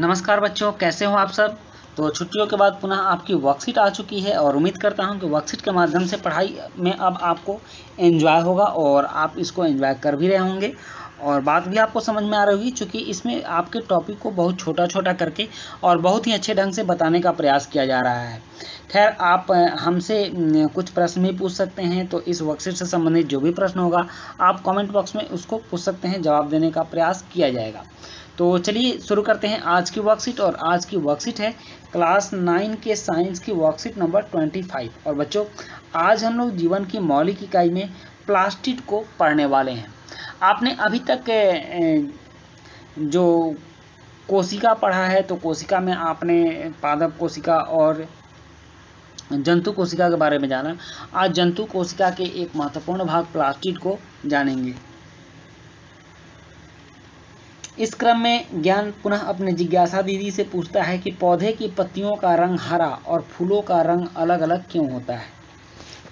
नमस्कार बच्चों, कैसे हो आप सब। तो छुट्टियों के बाद पुनः आपकी वर्कशीट आ चुकी है और उम्मीद करता हूं कि वर्कशीट के माध्यम से पढ़ाई में अब आपको एंजॉय होगा और आप इसको एंजॉय कर भी रहे होंगे और बात भी आपको समझ में आ रही होगी, क्योंकि इसमें आपके टॉपिक को बहुत छोटा छोटा करके और बहुत ही अच्छे ढंग से बताने का प्रयास किया जा रहा है। खैर, आप हमसे कुछ प्रश्न भी पूछ सकते हैं, तो इस वर्कशीट से संबंधित जो भी प्रश्न होगा आप कमेंट बॉक्स में उसको पूछ सकते हैं, जवाब देने का प्रयास किया जाएगा। तो चलिए शुरू करते हैं आज की वर्कशीट। और आज की वर्कशीट है क्लास 9 के साइंस की वर्कशीट नंबर 25। और बच्चों, आज हम लोग जीवन की मौलिक इकाई में प्लास्टिड को पढ़ने वाले हैं। आपने अभी तक जो कोशिका पढ़ा है, तो कोशिका में आपने पादप कोशिका और जंतु कोशिका के बारे में जाना। आज जंतु कोशिका के एक महत्वपूर्ण भाग प्लास्टिड को जानेंगे। इस क्रम में ज्ञान पुनः अपने जिज्ञासा दीदी से पूछता है कि पौधे की पत्तियों का रंग हरा और फूलों का रंग अलग अलग क्यों होता है।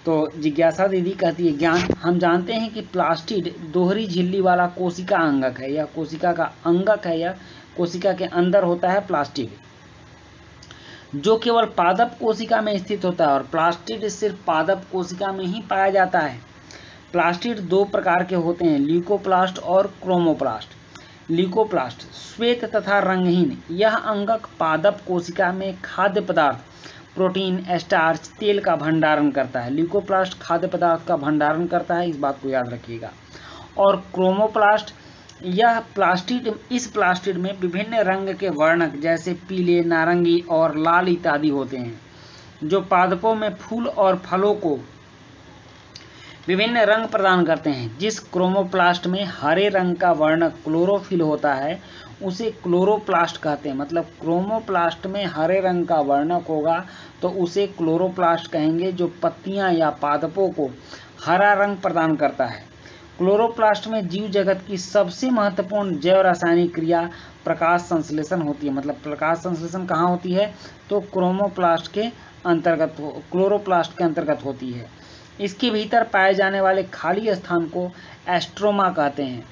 तो जिज्ञासा दीदी कहती है, ज्ञान, हम जानते हैं कि प्लास्टिड दोहरी झिल्ली वाला कोशिका अंगक है, या कोशिका का अंगक है, या कोशिका के अंदर होता है प्लास्टिड, जो केवल पादप कोशिका में स्थित होता है और प्लास्टिड सिर्फ पादप कोशिका में ही पाया जाता है। प्लास्टिड दो प्रकार के होते हैं, ल्यूकोप्लास्ट और क्रोमोप्लास्ट। ल्यूकोप्लास्ट श्वेत तथा रंगहीन, यह अंगक पादप कोशिका में खाद्य पदार्थ, प्रोटीन, स्टार्च, तेल का भंडारण करता है। ल्यूकोप्लास्ट खाद्य पदार्थ का भंडारण करता है, इस बात को याद रखिएगा। और क्रोमोप्लास्ट, यह प्लास्टिड, इस प्लास्टिड में विभिन्न रंग के वर्णक जैसे पीले, नारंगी और लाल इत्यादि होते हैं, जो पादपों में फूल और फलों को विभिन्न रंग प्रदान करते हैं। जिस क्रोमोप्लास्ट में हरे रंग का वर्णक क्लोरोफिल होता है उसे क्लोरोप्लास्ट कहते हैं। मतलब क्रोमोप्लास्ट में हरे रंग का वर्णक होगा तो उसे क्लोरोप्लास्ट कहेंगे, जो पत्तियां या पादपों को हरा रंग प्रदान करता है। क्लोरोप्लास्ट में जीव जगत की सबसे महत्वपूर्ण जैव रासायनिक क्रिया प्रकाश संश्लेषण होती है। मतलब प्रकाश संश्लेषण कहाँ होती है, तो क्रोमोप्लास्ट के अंतर्गत, क्लोरोप्लास्ट के अंतर्गत होती है। इसके भीतर पाए जाने वाले खाली स्थान को एस्ट्रोमा कहते हैं।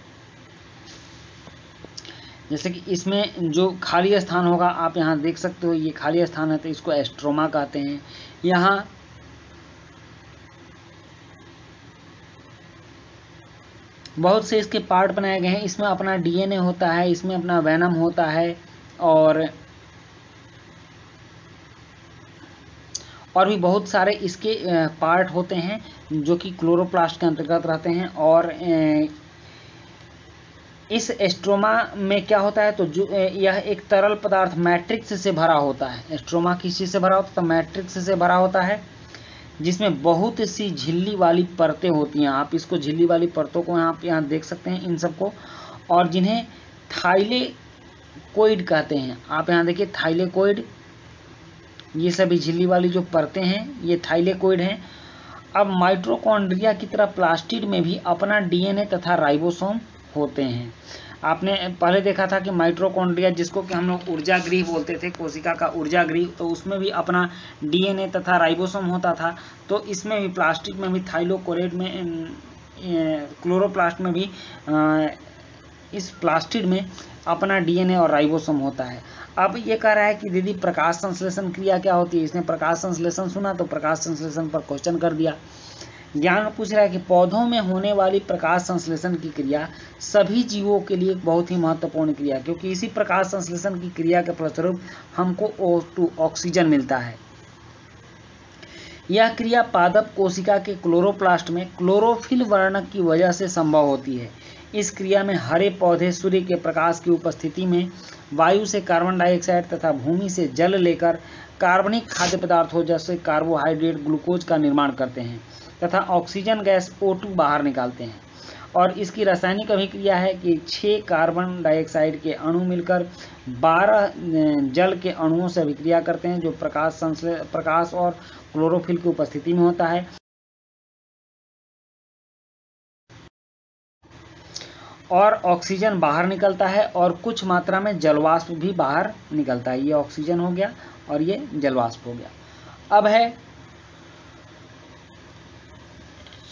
जैसे कि इसमें जो खाली स्थान होगा आप यहाँ देख सकते हो, ये खाली स्थान है तो इसको एस्ट्रोमा कहते हैं। यहाँ बहुत से इसके पार्ट बनाए गए हैं। इसमें अपना डीएनए होता है, इसमें अपना वेनम होता है और भी बहुत सारे इसके पार्ट होते हैं जो कि क्लोरोप्लास्ट के अंतर्गत रहते हैं। और इस एस्ट्रोमा में क्या होता है, तो जो यह एक तरल पदार्थ मैट्रिक्स से भरा होता है। एस्ट्रोमा किस चीज़ से भरा होता है, तो मैट्रिक्स से भरा होता है, जिसमें बहुत सी झिल्ली वाली परतें होती हैं। आप इसको झिल्ली वाली परतों को यहाँ देख सकते हैं, इन सबको, और जिन्हें थाइलेकोइड कहते हैं। आप यहाँ देखिए थाइलेकोइड, ये सभी झिल्ली वाली जो परतें हैं ये थाइलेकोइड हैं। अब माइटोकॉन्ड्रिया की तरह प्लास्टिड में भी अपना डीएनए तथा राइबोसोम होते हैं। आपने पहले देखा था कि माइटोकॉन्ड्रिया, जिसको कि हम लोग ऊर्जा गृह बोलते थे, कोशिका का ऊर्जा गृह, तो उसमें भी अपना डीएनए तथा राइबोसोम होता था। तो इसमें भी प्लास्टिड में भी थाइलेकोइड में, क्लोरोप्लास्ट में भी, इस प्लास्टिड में अपना डीएनए और राइबोसोम होता है। अब ये कह रहा है कि दीदी प्रकाश संश्लेषण क्रिया क्या होती है। इसने प्रकाश संश्लेषण सुना तो प्रकाश संश्लेषण पर क्वेश्चन कर दिया। ज्ञान पूछ रहा है कि पौधों में होने वाली प्रकाश संश्लेषण की क्रिया सभी जीवों के लिए एक बहुत ही महत्वपूर्ण क्रिया, क्योंकि इसी प्रकाश संश्लेषण की क्रिया के फलस्वरूप हमको O2 ऑक्सीजन मिलता है। यह क्रिया पादप कोशिका के क्लोरोप्लास्ट में क्लोरोफिल वर्णक की वजह से संभव होती है। इस क्रिया में हरे पौधे सूर्य के प्रकाश की उपस्थिति में वायु से कार्बन डाइऑक्साइड तथा भूमि से जल लेकर कार्बनिक खाद्य पदार्थों जैसे कार्बोहाइड्रेट, ग्लूकोज का निर्माण करते हैं तथा ऑक्सीजन गैस O2 बाहर निकालते हैं। और इसकी रासायनिक अभिक्रिया है कि 6 कार्बन डाइऑक्साइड के अणु मिलकर 12 जल के अणुओं से अभिक्रिया करते हैं, जो प्रकाश और क्लोरोफिल की उपस्थिति में होता है। और ऑक्सीजन बाहर निकलता है और कुछ मात्रा में जलवाष्प भी बाहर निकलता है। ये ऑक्सीजन हो गया और ये जलवाष्प हो गया। अब है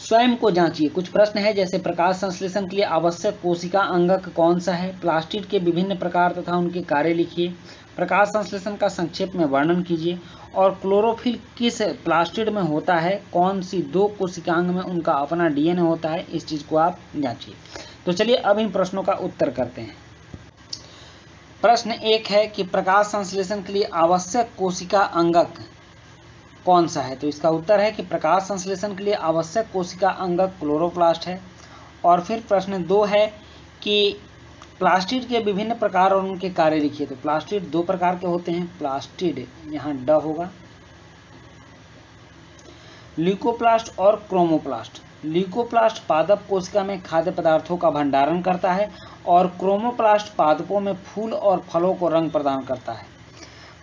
स्वयं को जांचिए। कुछ प्रश्न है जैसे प्रकाश संश्लेषण के लिए आवश्यक कोशिका अंगक कौन सा है, प्लास्टिड के विभिन्न प्रकार तथा उनके कार्य लिखिए, प्रकाश संश्लेषण का संक्षेप में वर्णन कीजिए, और क्लोरोफिल किस प्लास्टिड में होता है, कौन सी 2 कोशिकांग में उनका अपना डीएनए होता है, इस चीज को आप जांचिए। तो चलिए अब इन प्रश्नों का उत्तर करते हैं। प्रश्न 1 है कि प्रकाश संश्लेषण के लिए आवश्यक कोशिका अंगक कौन सा है। तो इसका उत्तर है कि प्रकाश संश्लेषण के लिए आवश्यक कोशिका अंगक क्लोरोप्लास्ट है। और फिर प्रश्न 2 है कि प्लास्टिड के विभिन्न प्रकार और उनके कार्य लिखिए। तो प्लास्टिड 2 प्रकार के होते हैं, प्लास्टिड यहाँ ड होगा, ल्यूकोप्लास्ट और क्रोमोप्लास्ट। ल्यूकोप्लास्ट पादप कोशिका में खाद्य पदार्थों का भंडारण करता है और क्रोमोप्लास्ट पादपों में फूल और फलों को रंग प्रदान करता है।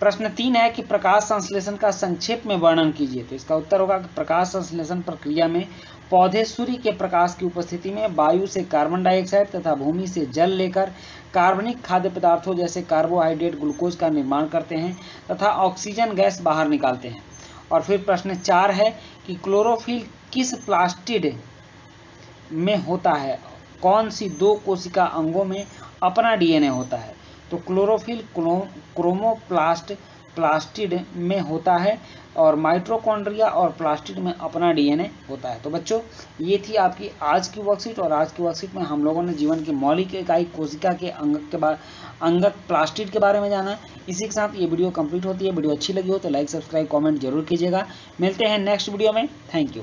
प्रश्न 3 है कि प्रकाश संश्लेषण का संक्षेप में वर्णन कीजिए। तो इसका उत्तर होगा कि प्रकाश संश्लेषण प्रक्रिया में पौधे सूर्य के प्रकाश की उपस्थिति में वायु से कार्बन डाइऑक्साइड तथा भूमि से जल लेकर कार्बनिक खाद्य पदार्थों जैसे कार्बोहाइड्रेट, ग्लूकोज का निर्माण करते हैं तथा ऑक्सीजन गैस बाहर निकालते हैं। और फिर प्रश्न 4 है कि क्लोरोफिल किस प्लास्टिड में होता है, कौन सी 2 कोशिका अंगों में अपना डीएनए होता है। तो क्लोरोफिल क्रोमोप्लास्ट प्लास्टिड में होता है और माइटोकॉन्ड्रिया और प्लास्टिड में अपना डीएनए होता है। तो बच्चों ये थी आपकी आज की वर्कशीट, और आज की वर्कशीट में हम लोगों ने जीवन की मौलिक इकाई कोशिका के अंगक प्लास्टिड के बारे में जाना। इसी के साथ ये वीडियो कंप्लीट होती है। वीडियो अच्छी लगी हो तो लाइक, सब्सक्राइब, कमेंट जरूर कीजिएगा। मिलते हैं नेक्स्ट वीडियो में। Thank you.